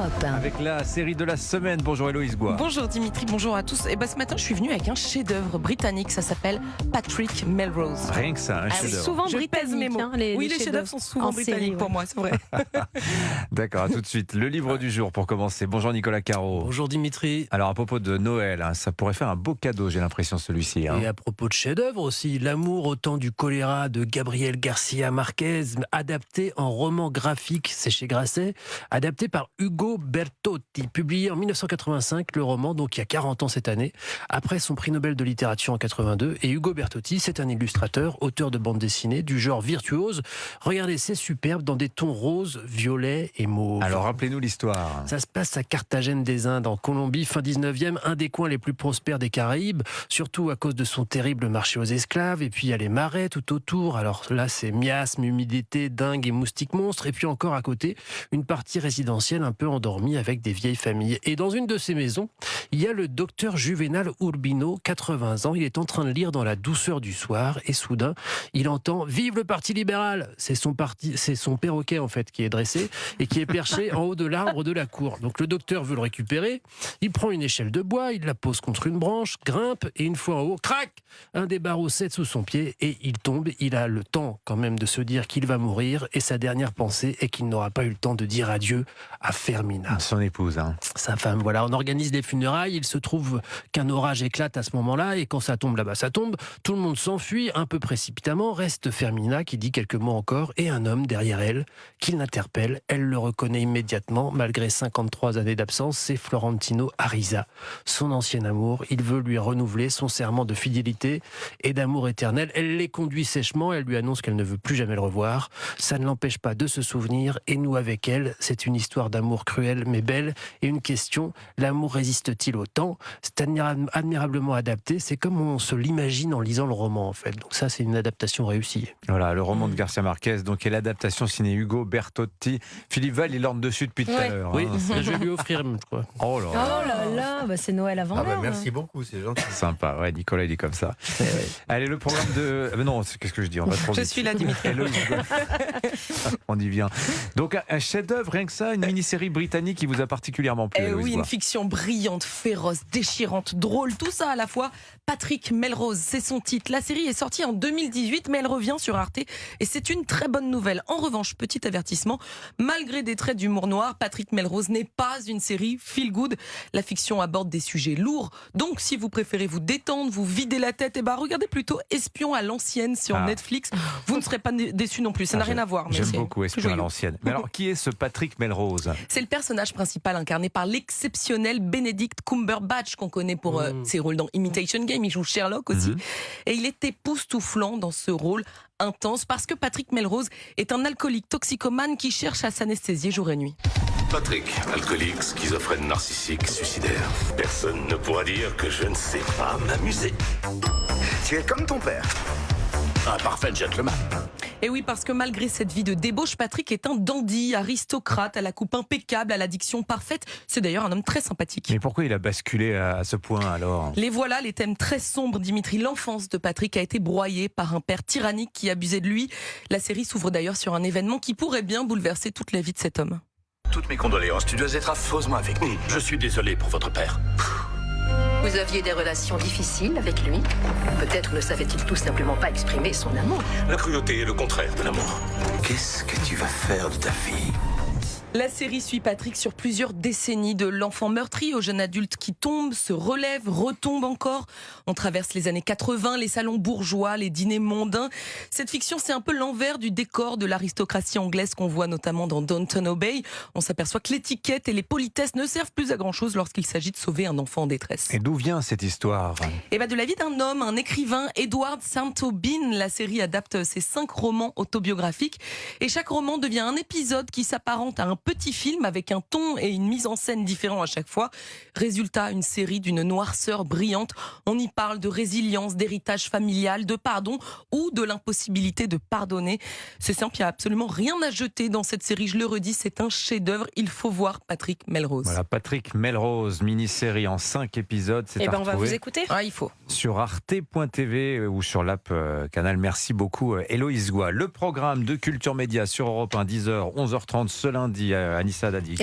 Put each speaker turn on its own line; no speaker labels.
Europe 1.
Avec la série de la semaine. Bonjour Héloïse Goua.
Bonjour Dimitri, bonjour à tous. Et ce matin, je suis venue avec un chef-d'œuvre britannique, ça s'appelle Patrick Melrose.
Rien que ça, un
C'est
chef-d'œuvre.
souvent
Je pèse mes
britannique.
mots.
Hein, les
chefs-d'œuvre sont souvent
en
britanniques
série,
pour moi, c'est vrai.
D'accord, à tout de suite. Le livre du jour pour commencer. Bonjour Nicolas Caro.
Bonjour Dimitri.
Alors à propos de Noël, ça pourrait faire un beau cadeau, j'ai l'impression, celui-ci.
Et à propos de chef-d'œuvre aussi, L'amour au temps du choléra de Gabriel Garcia Marquez, adapté en roman graphique, c'est chez Grasset, adapté par Ugo Bertotti, publié en 1985, le roman, donc il y a 40 ans cette année, après son prix Nobel de littérature en 82. Et Ugo Bertotti, c'est un illustrateur, auteur de bande dessinée, du genre virtuose. Regardez, c'est superbe, dans des tons roses, violets et mauves.
Alors rappelez-nous l'histoire.
Ça se passe à Carthagène des Indes, en Colombie, fin 19e, un des coins les plus prospères des Caraïbes, surtout à cause de son terrible marché aux esclaves. Et puis il y a les marais tout autour. Alors là, c'est miasmes, humidité, dingue et moustiques monstres. Et puis encore à côté, une partie résidentielle un peu endormie avec des vieilles familles. Et dans une de ces maisons, il y a le docteur Juvenal Urbino, 80 ans. Il est en train de lire dans la douceur du soir et soudain, il entend « Vive le Parti libéral !» C'est son perroquet en fait qui est dressé et qui est perché en haut de l'arbre de la cour. Donc le docteur veut le récupérer. Il prend une échelle de bois, il la pose contre une branche, grimpe et une fois en haut, crac, un des barreaux cède sous son pied et il tombe. Il a le temps quand même de se dire qu'il va mourir et sa dernière pensée est qu'il n'aura pas eu le temps de dire adieu à Fermina.
Son épouse.
Sa femme, voilà. On organise des funérailles. Il se trouve qu'un orage éclate à ce moment-là et quand ça tombe là-bas, ça tombe. Tout le monde s'enfuit un peu précipitamment. Reste Fermina qui dit quelques mots encore et un homme derrière elle qui l'interpelle. Elle le reconnaît immédiatement malgré 53 années d'absence. C'est Florentino Ariza, son ancien amour. Il veut lui renouveler son serment de fidélité et d'amour éternel. Elle les conduit sèchement. Elle lui annonce qu'elle ne veut plus jamais le revoir. Ça ne l'empêche pas de se souvenir et nous avec elle. C'est une histoire d'amour cruelle mais belle. Et une question, l'amour résiste-t-il au temps? C'est admirablement adapté. C'est comme on se l'imagine en lisant le roman en fait. Donc ça, c'est une adaptation réussie.
Voilà, le roman de Garcia Marquez, donc, et l'adaptation signée Ugo Bertotti. Philippe Val, il orne dessus depuis tout à l'heure.
Oui, je vais lui offrir, je crois.
Oh là
Oh
là.
là là, c'est Noël avant l'heure.
Merci beaucoup, c'est gentil.
Sympa, ouais, Nicolas il est comme ça. Allez, le programme de... non, qu'est-ce que je dis? On va trop
Je
vite.
suis là, Dimitri.
Héloïse Goua. On y vient. Donc un chef-d'œuvre, rien que ça, une mini-série britannique qui vous a particulièrement plu. Héloïse
Oui,
Goua.
une fiction brillante, féroce, déchirante, drôle, tout ça à la fois. Patrick Melrose, c'est son titre. La série est sortie en 2018, mais elle revient sur Arte et c'est une très bonne nouvelle. En revanche, petit avertissement, malgré des traits d'humour noir, Patrick Melrose n'est pas une série feel good. La fiction aborde des sujets lourds, donc si vous préférez vous détendre, vous vider la tête, regardez plutôt Espion à l'ancienne sur Netflix. Vous ne serez pas déçus non plus, ça n'a rien à voir. Mais
J'aime
c'est
beaucoup Espion à
joyeux.
l'ancienne. Mais alors, qui est ce Patrick Melrose?
C'est le personnage principal incarné par l'exceptionnel Benedict Cumberbatch qu'on connaît pour ses rôles dans Imitation Game. Il joue Sherlock aussi. Et il est époustouflant dans ce rôle intense parce que Patrick Melrose est un alcoolique toxicomane qui cherche à s'anesthésier jour et nuit.
Patrick, alcoolique, schizophrène, narcissique, suicidaire. Personne ne pourra dire que je ne sais pas m'amuser.
Tu es comme ton père.
Un parfait gentleman.
Et oui, parce que malgré cette vie de débauche, Patrick est un dandy, aristocrate, à la coupe impeccable, à l'addiction parfaite. C'est d'ailleurs un homme très sympathique.
Mais pourquoi il a basculé à ce point alors?
Les voilà, les thèmes très sombres, Dimitri. L'enfance de Patrick a été broyée par un père tyrannique qui abusait de lui. La série s'ouvre d'ailleurs sur un événement qui pourrait bien bouleverser toute la vie de cet homme.
Toutes mes condoléances, tu dois être affreusement avec nous. Je suis désolé pour votre père.
Vous aviez des relations difficiles avec lui. Peut-être ne savait-il tout simplement pas exprimer son amour.
La cruauté est le contraire de l'amour. Qu'est-ce que tu vas faire de ta vie?
La série suit Patrick sur plusieurs décennies, de l'enfant meurtri au jeune adulte qui tombe, se relève, retombe encore. On traverse les années 80, les salons bourgeois, les dîners mondains. Cette fiction, c'est un peu l'envers du décor de l'aristocratie anglaise qu'on voit notamment dans Downton Abbey. On s'aperçoit que l'étiquette et les politesses ne servent plus à grand-chose lorsqu'il s'agit de sauver un enfant en détresse.
Et d'où vient cette histoire?
Et de la vie d'un homme, un écrivain, Edward Santo Bean. La série adapte ses 5 romans autobiographiques et chaque roman devient un épisode qui s'apparente à un petit film avec un ton et une mise en scène différents à chaque fois. Résultat, une série d'une noirceur brillante. On y parle de résilience, d'héritage familial, de pardon ou de l'impossibilité de pardonner. C'est simple, il n'y a absolument rien à jeter dans cette série. Je le redis, c'est un chef-d'œuvre. Il faut voir Patrick Melrose.
Voilà, Patrick Melrose, mini-série en 5 épisodes. C'est à
On va vous
retrouver
écouter.
Il faut.
sur arte.tv ou sur l'app Canal. Merci beaucoup Héloïse Goua. Le programme de Culture Média sur Europe 1, 10h, 11h30 ce lundi, Anissa Dadi.